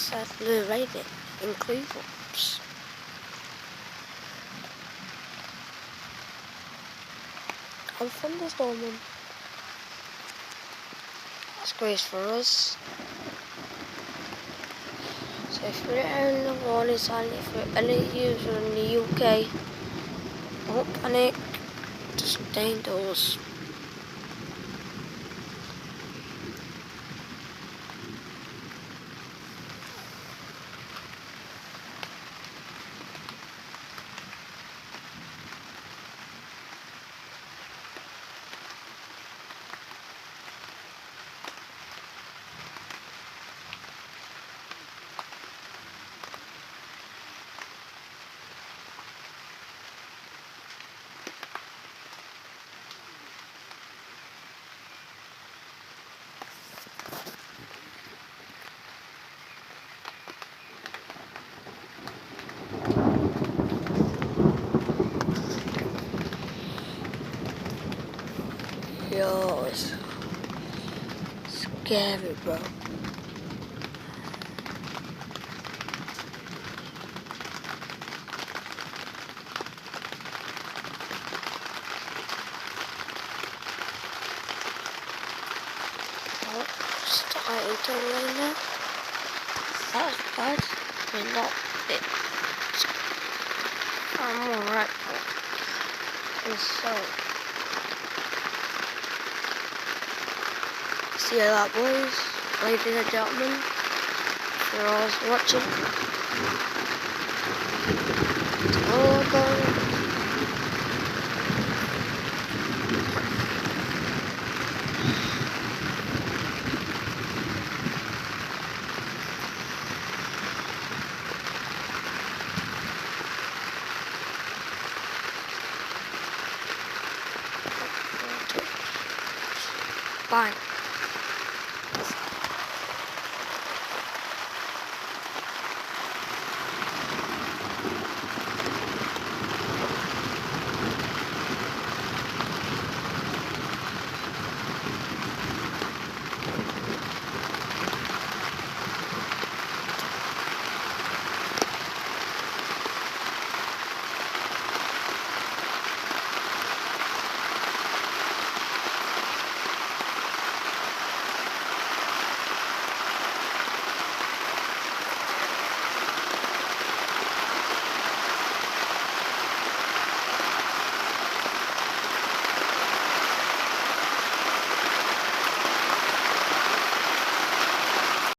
sadly raining in Cleveland. And thunderstorming. That's great for us. So if you're in the warning sign, if you're any user in the UK, don't panic, just stay indoors. Yo, it's scary, bro. Oh, starting to rain now. That's bad. We're not it. I'm alright, but it's so. See you that, boys, ladies and gentlemen. If you're always watching. Oh, God. Bye.